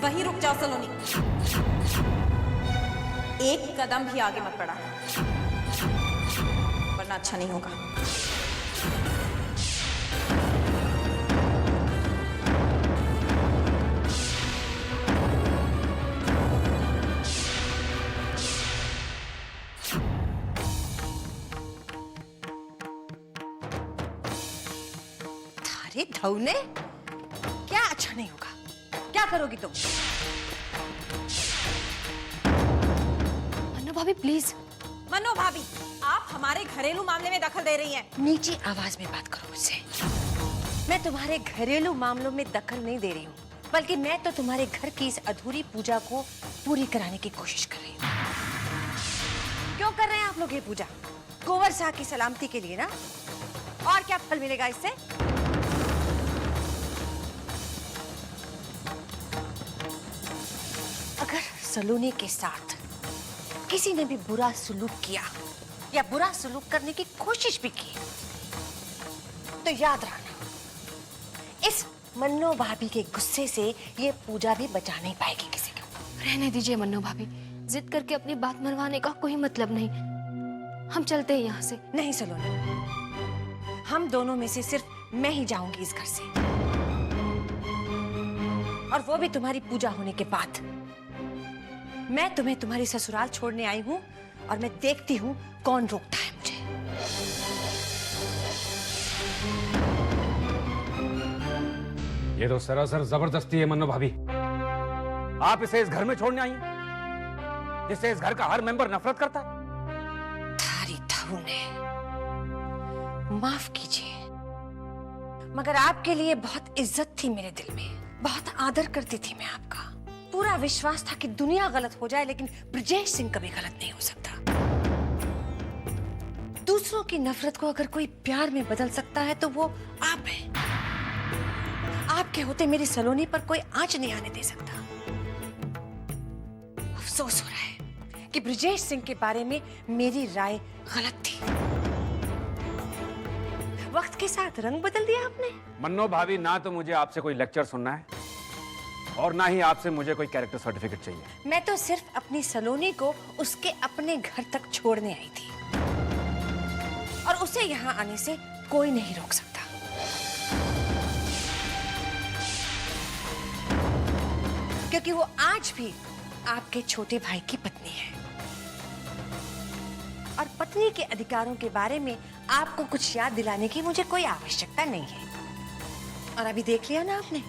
वहीं रुक जाओ सलोनी, एक कदम भी आगे मत बढ़ाना, वरना अच्छा नहीं होगा। अरे धौने, क्या अच्छा नहीं होगा? क्या करोगी तुम? मन्नू भाभी प्लीज। मन्नू भाभी, आप हमारे घरेलू मामले में दखल दे रही हैं। नीची आवाज में बात करो मुझसे। मैं तुम्हारे घरेलू मामलों में दखल नहीं दे रही हूँ, बल्कि मैं तो तुम्हारे घर की इस अधूरी पूजा को पूरी कराने की कोशिश कर रही हूँ। क्यों कर रहे हैं आप लोग ये पूजा? कुंवर शाह की सलामती के लिए ना? और क्या फल मिलेगा इससे? अगर सलोनी के साथ किसी ने भी बुरा सलूक किया या बुरा सलूक करने की कोशिश भी की, तो याद रखना, इस मन्नो भाभी के गुस्से से ये पूजा भी बचा नहीं पाएगी किसी को। रहने दीजिए मन्नू भाभी, जिद करके अपनी बात मनवाने का कोई मतलब नहीं। हम चलते हैं यहाँ से। नहीं सलोनी, हम दोनों में से सिर्फ मैं ही जाऊंगी इस घर से, और वो भी तुम्हारी पूजा होने के बाद। मैं तुम्हें तुम्हारी ससुराल छोड़ने आई हूँ, और मैं देखती हूँ कौन रोकता है मुझे। ये तो सरासर जबरदस्ती है मन्नो भाभी। आप इसे इस घर में छोड़ने आई हैं, जिससे इस घर का हर मेंबर नफरत करता है। थारी धौने, माफ कीजिए, मगर आपके लिए बहुत इज्जत थी मेरे दिल में, बहुत आदर करती थी मैं आपका। पूरा विश्वास था कि दुनिया गलत हो जाए, लेकिन ब्रजेश सिंह कभी गलत नहीं हो सकता। दूसरों की नफरत को अगर कोई प्यार में बदल सकता है तो वो आप हैं। आपके होते मेरी सलोनी पर कोई आंच नहीं आने दे सकता। अफसोस हो रहा है कि ब्रजेश सिंह के बारे में मेरी राय गलत थी। वक्त के साथ रंग बदल दिया आपने। मन्नो भाभी, ना तो मुझे आपसे कोई लेक्चर सुनना है और ना ही आपसे मुझे कोई कैरेक्टर सर्टिफिकेट चाहिए। मैं तो सिर्फ अपनी सलोनी को उसके अपने घर तक छोड़ने आई थी, और उसे यहाँ आने से कोई नहीं रोक सकता। क्योंकि वो आज भी आपके छोटे भाई की पत्नी है, और पत्नी के अधिकारों के बारे में आपको कुछ याद दिलाने की मुझे कोई आवश्यकता नहीं है। और अभी देख लिया ना आपने,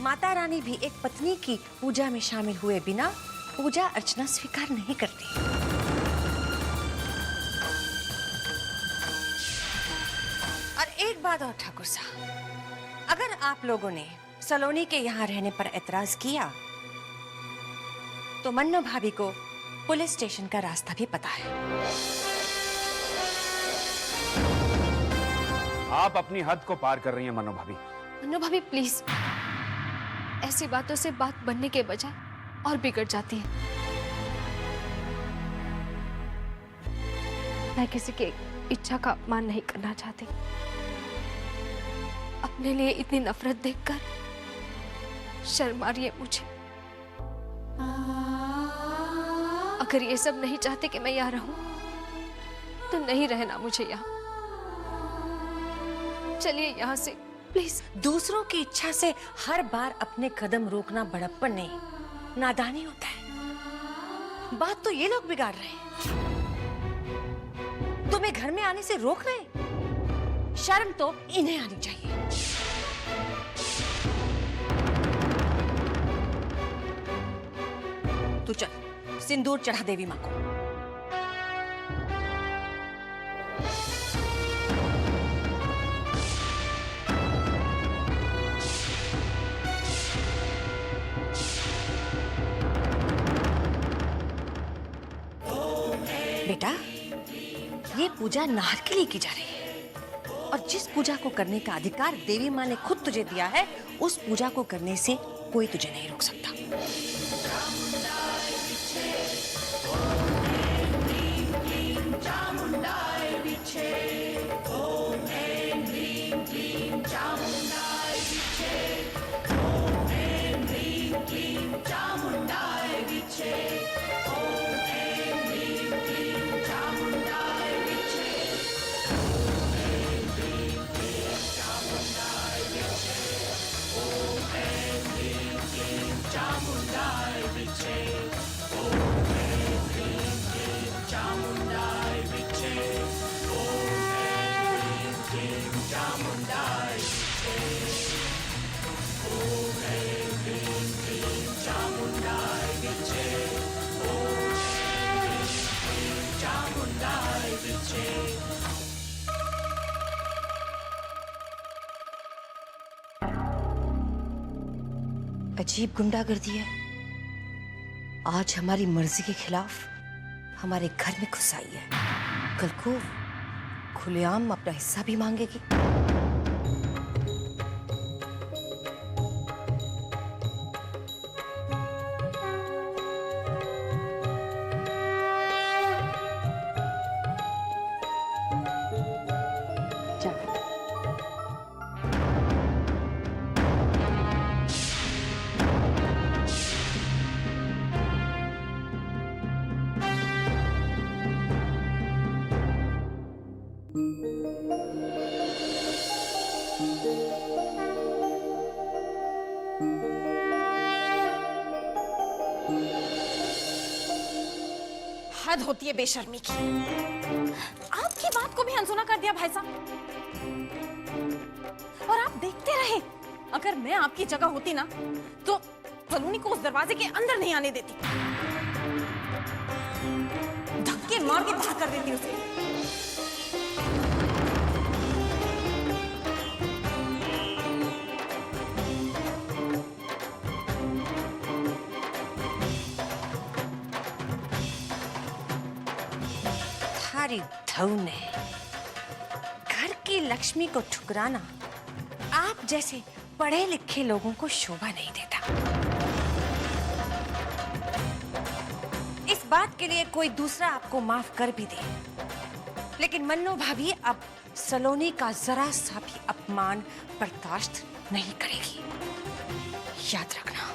माता रानी भी एक पत्नी की पूजा में शामिल हुए बिना पूजा अर्चना स्वीकार नहीं करती। और एक बात और ठाकुर साहब, अगर आप लोगों ने सलोनी के यहाँ रहने पर एतराज किया तो मन्नो भाभी को पुलिस स्टेशन का रास्ता भी पता है। आप अपनी हद को पार कर रही हैं मन्नो भाभी। मन्नू भाभी प्लीज, ऐसी बातों से बात बनने के बजाय और बिगड़ जाती है। मैं किसी की इच्छा का अपमान नहीं करना चाहती। अपने लिए इतनी नफरत देखकर शर्म आ रही है मुझे। अगर ये सब नहीं चाहते कि मैं यहाँ रहूं, तो नहीं रहना मुझे यहाँ। चलिए यहाँ से प्लीज। दूसरों की इच्छा से हर बार अपने कदम रोकना बड़प्पन नहीं, नादानी होता है। बात तो ये लोग बिगाड़ रहे हैं, तुम्हें घर में आने से रोक रहे हैं। शर्म तो इन्हें आनी चाहिए। तू चल, सिंदूर चढ़ा देवी मां को। बेटा, ये पूजा नाहर के लिए की जा रही है, और जिस पूजा को करने का अधिकार देवी मां ने खुद तुझे दिया है, उस पूजा को करने से कोई तुझे नहीं रोक सकता। अजीब गुंडागर्दी है। आज हमारी मर्जी के खिलाफ हमारे घर में घुस आई है, कल को खुलेआम अपना हिस्सा भी मांगेगी। हद होती है बेशर्मी की। आपकी बात को भी अनसुना कर दिया भाई साहब। और आप देखते रहे। अगर मैं आपकी जगह होती ना तो सलोनी को उस दरवाजे के अंदर नहीं आने देती, धक्के मार के बाहर कर देती उसे। तुम्हारी धऊ ने घर की लक्ष्मी को ठुकराना आप जैसे पढ़े लिखे लोगों को शोभा नहीं देता। इस बात के लिए कोई दूसरा आपको माफ कर भी दे, लेकिन मन्नो भाभी अब सलोनी का जरा सा भी अपमान बर्दाश्त नहीं करेगी, याद रखना।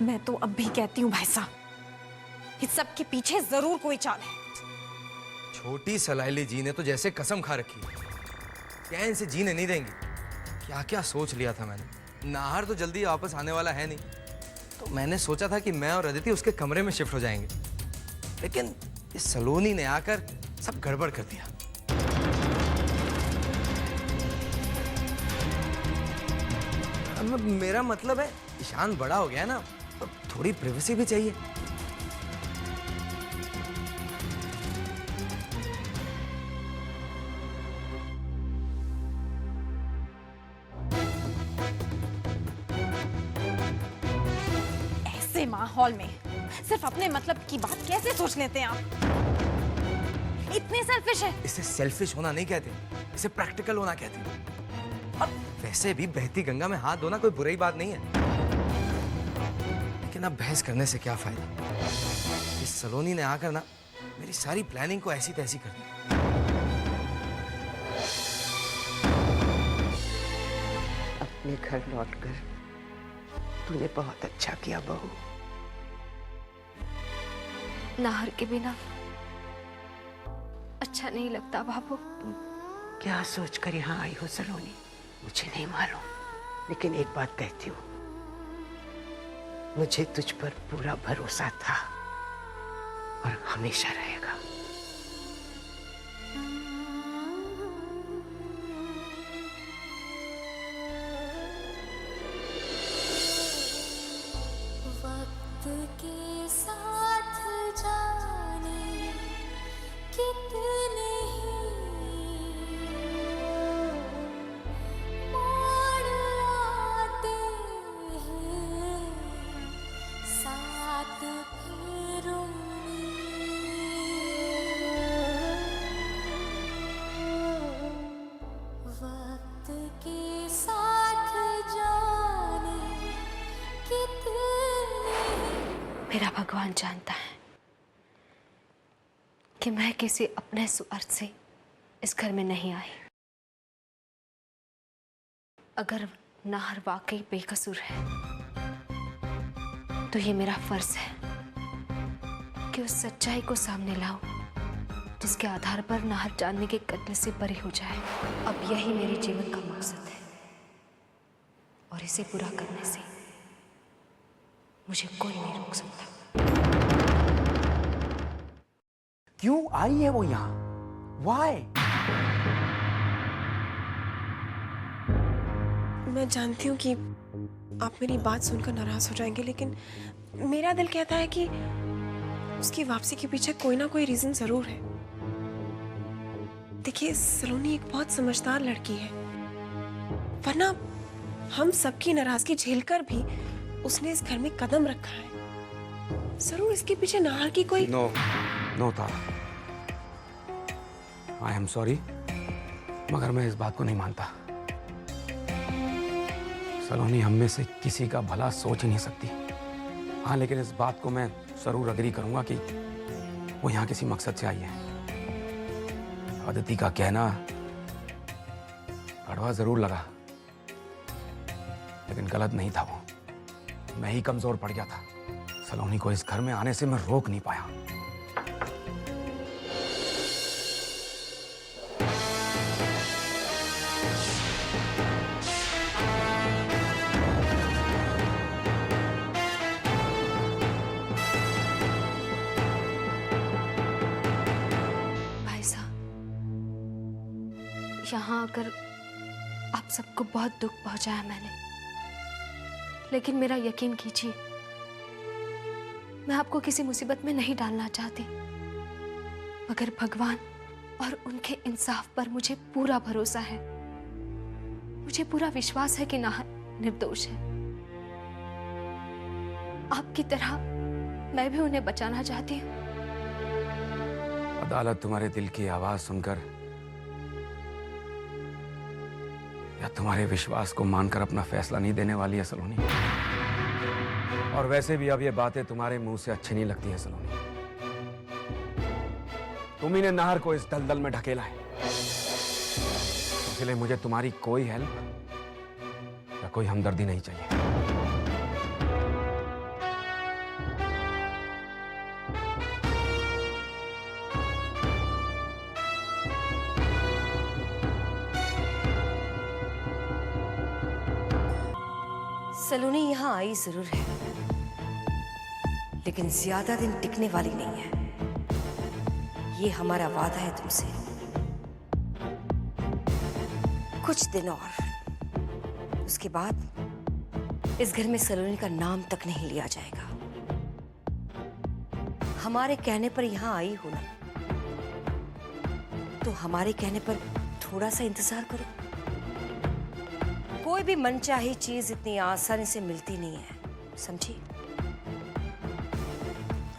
मैं तो अब भी कहती हूँ भाई साहब, इस सब के पीछे जरूर कोई चाल है। छोटी सलाइली जी ने तो जैसे कसम खा रखी है, क्या इनसे जीने नहीं देंगी। क्या क्या सोच लिया था मैंने। नाहर तो जल्दी वापस आने वाला है नहीं, तो मैंने सोचा था कि मैं और अदिति उसके कमरे में शिफ्ट हो जाएंगे, लेकिन इस सलोनी ने आकर सब गड़बड़ कर दिया। मेरा मतलब है ईशान बड़ा हो गया ना, तो थोड़ी प्राइवेसी भी चाहिए। ऐसे माहौल में सिर्फ अपने मतलब की बात कैसे सोच लेते हैं आप? इतने सेल्फिश है। इसे सेल्फिश होना नहीं कहते, इसे प्रैक्टिकल होना कहते हैं। और वैसे भी बहती गंगा में हाथ धोना कोई बुरी बात नहीं है, लेकिन अब बहस करने से क्या फायदा। इस सलोनी ने आकर ना मेरी सारी प्लानिंग को ऐसी तैसी कर दी। अपने घर लौटकर तूने बहुत अच्छा किया बहू। नाहर के बिना अच्छा नहीं लगता बाबू। क्या सोचकर यहाँ आई हो सलोनी, मुझे नहीं मालूम, लेकिन एक बात कहती हूँ, मुझे तुझ पर पूरा भरोसा था और हमेशा रहेगा। वक्त के साथ जाने कितने मोड़ आते हैं, साथ फेरों वक्त के साथ जाने कितने। मेरा भगवान जानता है कि मैं किसी अपने स्वार्थ से इस घर में नहीं आई। अगर नाहर वाकई बेकसूर है तो ये मेरा फर्ज है कि उस सच्चाई को सामने लाऊं जिसके आधार पर नाहर जानने के कत्ल से बरी हो जाए। अब यही मेरे जीवन का मकसद है और इसे पूरा करने से मुझे कोई नहीं रोक सकता। क्यों आई है वो यहाँ? Why? मैं जानती हूँ कि आप मेरी बात सुनकर नाराज हो जाएंगे, लेकिन मेरा दिल कहता है कि उसकी वापसी के पीछे कोई ना कोई रीजन जरूर है। देखिए सलोनी एक बहुत समझदार लड़की है, वरना हम सबकी नाराजगी झेलकर भी उसने इस घर में कदम रखा है। जरूर इसके पीछे नाहर की कोई नो नो तारा, आई एम सॉरी, मगर मैं इस बात को नहीं मानता। सलोनी हम में से किसी का भला सोच ही नहीं सकती। हाँ, लेकिन इस बात को मैं जरूर अग्री करूंगा कि वो यहाँ किसी मकसद से आई है। अदिति का कहना कड़वा जरूर लगा, लेकिन गलत नहीं था। वो मैं ही कमजोर पड़ गया था। सलोनी को इस घर में आने से मैं रोक नहीं पाया। भाई साहब, यहाँ आकर आप सबको बहुत दुख पहुंचाया मैंने, लेकिन मेरा यकीन कीजिए, मैं आपको किसी मुसीबत में नहीं डालना चाहती, मगर भगवान और उनके इंसाफ पर मुझे पूरा भरोसा है। मुझे पूरा विश्वास है कि नाहर निर्दोष है। आपकी तरह मैं भी उन्हें बचाना चाहती हूँ। अदालत तुम्हारे दिल की आवाज सुनकर या तुम्हारे विश्वास को मानकर अपना फैसला नहीं देने वाली है सलोनी। और वैसे भी अब ये बातें तुम्हारे मुंह से अच्छी नहीं लगती है सलोनी। तुम ही ने नाहर को इस दलदल में ढकेला है, इसलिए मुझे तुम्हारी कोई हेल्प या कोई हमदर्दी नहीं चाहिए। सलोनी यहाँ आई जरूर है, लेकिन ज्यादा दिन टिकने वाली नहीं है। ये हमारा वादा है तुमसे। कुछ दिन और, उसके बाद इस घर में सलोनी का नाम तक नहीं लिया जाएगा। हमारे कहने पर यहाँ आई हो ना, तो हमारे कहने पर थोड़ा सा इंतजार करो। कोई भी मनचाही चीज इतनी आसानी से मिलती नहीं है, समझी?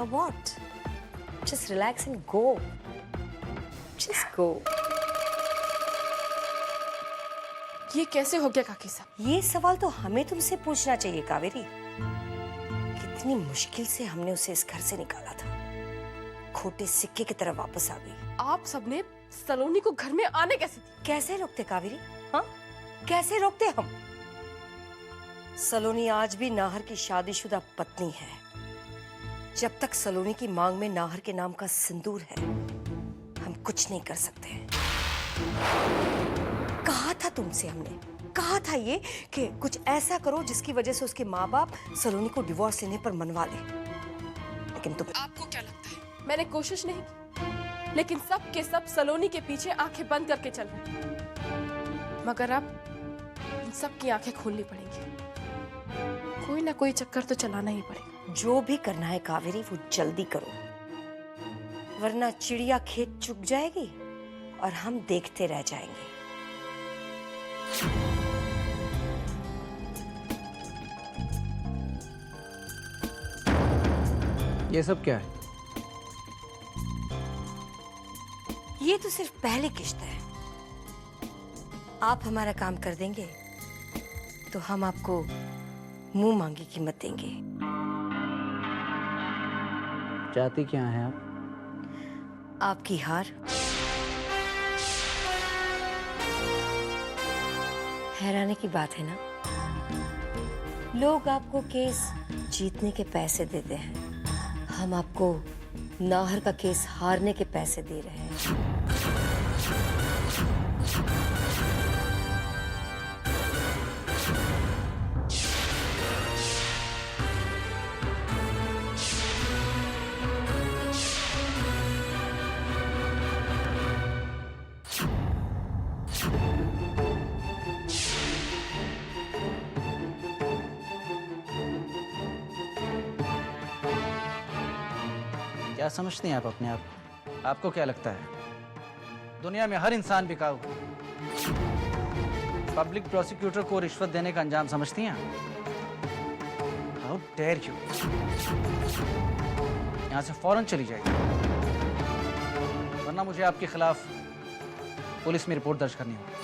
और what? Just relax and go, just go. ये कैसे हो गया काकी साहब? ये सवाल तो हमें तुमसे पूछना चाहिए कावेरी। कितनी मुश्किल से हमने उसे इस घर से निकाला था, खोटे सिक्के की तरह वापस आ गई। आप सबने सलोनी को घर में आने कैसे दी? कैसे रोकते कावेरी? हाँ, कैसे रोकते हम? सलोनी आज भी नाहर की शादीशुदा पत्नी है। जब तक सलोनी की मांग में नाहर के नाम का सिंदूर है, हम कुछ नहीं कर सकते। कहा था तुमसे, हमने कहा था ये कि कुछ ऐसा करो जिसकी वजह से उसके माँ बाप सलोनी को डिवोर्स लेने पर मनवा ले, लेकिन तुम। आपको क्या लगता है मैंने कोशिश नहीं की? लेकिन सब के सब सलोनी के पीछे आंखें बंद करके चल रहे, मगर अब इन सब की आंखें खोलनी पड़ेंगी। कोई ना कोई चक्कर तो चलाना ही पड़ेगा। जो भी करना है कावेरी, वो जल्दी करो, वरना चिड़िया खेत चुग जाएगी और हम देखते रह जाएंगे। ये सब क्या है? ये तो सिर्फ पहली किश्त है। आप हमारा काम कर देंगे तो हम आपको मुंह मांगी कीमत देंगे। चाहती क्या है आप? आपकी हार। हैरानी की बात है ना, लोग आपको केस जीतने के पैसे देते हैं, हम आपको नाहर का केस हारने के पैसे दे रहे हैं। क्या समझते हैं आप अपने आप? आपको क्या लगता है दुनिया में हर इंसान बिकाऊ है। पब्लिक प्रोसिक्यूटर को रिश्वत देने का अंजाम समझती हैं? How dare you! यहां से फौरन चली जाएगी, वरना मुझे आपके खिलाफ पुलिस में रिपोर्ट दर्ज करनी होगी।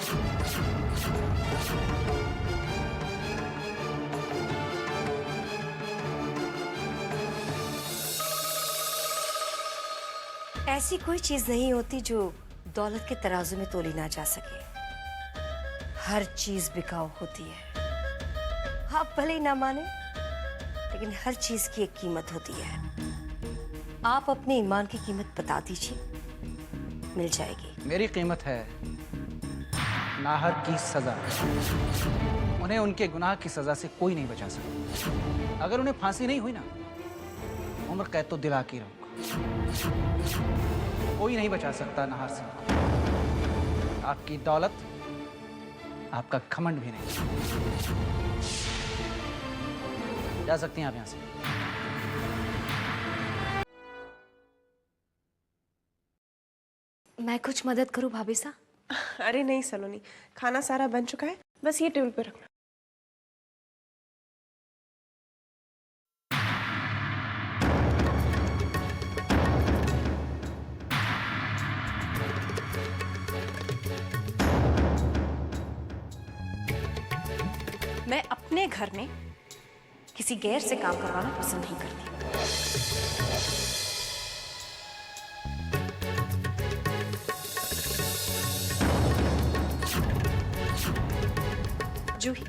ऐसी कोई चीज नहीं होती जो दौलत के तराजू में तोली ना जा सके। हर चीज बिकाऊ होती है। आप भले ही ना माने, लेकिन हर चीज की एक कीमत होती है। आप अपने ईमान की कीमत बता दीजिए, मिल जाएगी। मेरी कीमत है नाहर की सजा। उन्हें उनके गुनाह की सजा से कोई नहीं बचा सकता। अगर उन्हें फांसी नहीं हुई ना, उम्र कैद तो दिला के रहूंगा। कोई नहीं बचा सकता नाहर सिंह को। आपकी दौलत, आपका घमंड भी नहीं। जा सकती हैं आप यहां से। मैं कुछ मदद करूं भाभी साहब? अरे नहीं सलोनी, खाना सारा बन चुका है, बस ये टेबल पे रखना। मैं अपने घर में किसी गैर से काम करवाना पसंद नहीं करती। जूही,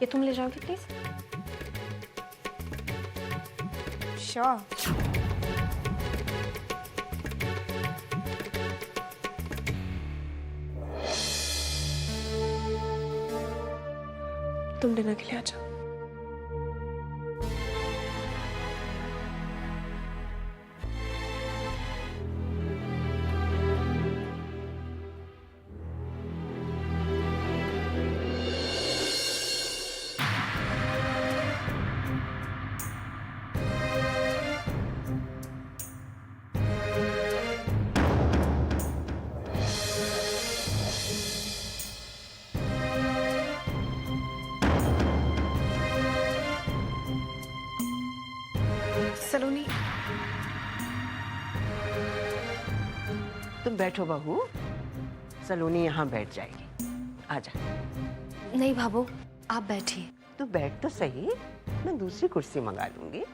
ये तुम ले जाओगे प्लीज? श्योर। तुम डिनर के लिए आ जाओ। सलोनी, तुम बैठो बहू, सलोनी यहाँ बैठ जाएगी। आजा। नहीं भाभो, आप बैठिए। तू बैठ तो सही, मैं दूसरी कुर्सी मंगा लूंगी।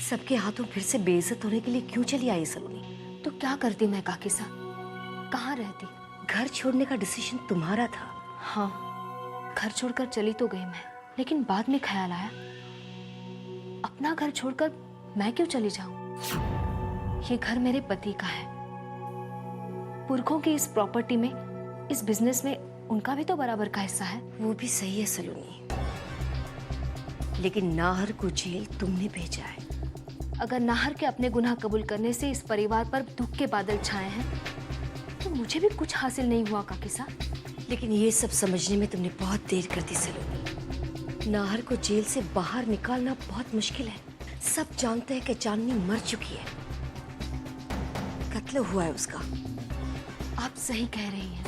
सबके हाथों फिर से बेइज्जत होने के लिए क्यों चली आई सलोनी? तो क्या करती मैं काकी साहब? कहाँ रहती? घर छोड़ने का डिसीजन तुम्हारा था। हाँ, घर छोड़कर चली तो गई मैं, लेकिन बाद में ख्याल आया अपना घर छोड़कर मैं क्यों चली जाऊं? ये घर मेरे पति का है। पुरखों की इस प्रॉपर्टी में, इस बिजनेस में उनका भी तो बराबर का हिस्सा है। वो भी सही है सलोनी, लेकिन नाहर को जेल तुमने भेजा है। अगर नाहर के अपने गुनाह कबूल करने से इस परिवार पर दुख के बादल छाए हैं, तो मुझे भी कुछ हासिल नहीं हुआ काकी साहब। लेकिन ये सब समझने में तुमने बहुत देर कर दी सलोनी। नाहर को जेल से बाहर निकालना बहुत मुश्किल है। सब जानते हैं कि चांदनी मर चुकी है, कत्ल हुआ है उसका। आप सही कह रही हैं,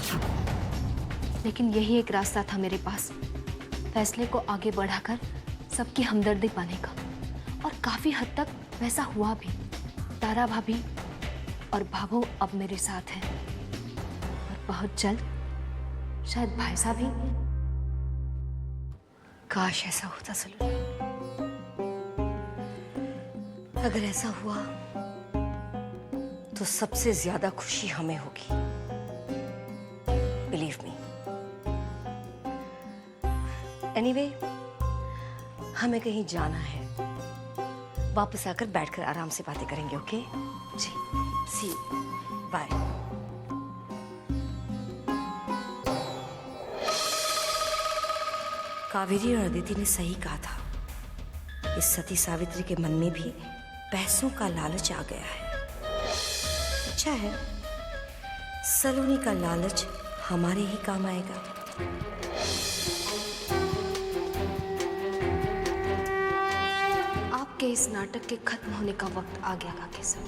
लेकिन यही एक रास्ता था मेरे पास, फैसले को आगे बढ़ाकर सबकी हमदर्दी पाने का। और काफी हद तक वैसा हुआ भी। तारा भाभी और भाभो अब मेरे साथ हैं, और बहुत जल्द शायद भाई साहब भी। काश ऐसा होता सलोनी। अगर ऐसा हुआ तो सबसे ज्यादा खुशी हमें होगी। Believe me. एनीवे, हमें कहीं जाना है। वापस आकर बैठकर आराम से बातें करेंगे, ओके? जी, सी बाय। कावेरी और अदिति ने सही कहा था। इस सती सावित्री के मन में भी पैसों का लालच आ गया है। अच्छा है, सलोनी का लालच हमारे ही काम आएगा। आपके इस नाटक के खत्म होने का वक्त आ गया काके साहब।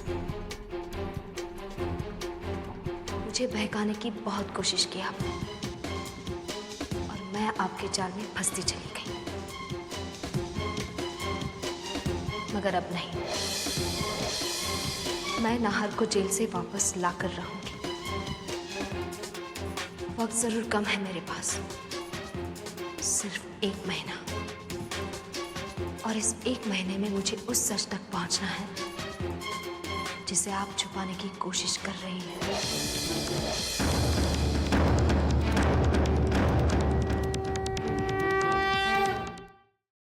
मुझे बहकाने की बहुत कोशिश की आपने और मैं आपके जाल में फंसती चली गई, मगर अब नहीं। मैं नाहर को जेल से वापस लाकर रहूंगी। वक्त जरूर कम है मेरे पास, सिर्फ 1 महीना, और इस 1 महीने में मुझे उस सच तक पहुंचना है जिसे आप छुपाने की कोशिश कर रही हैं।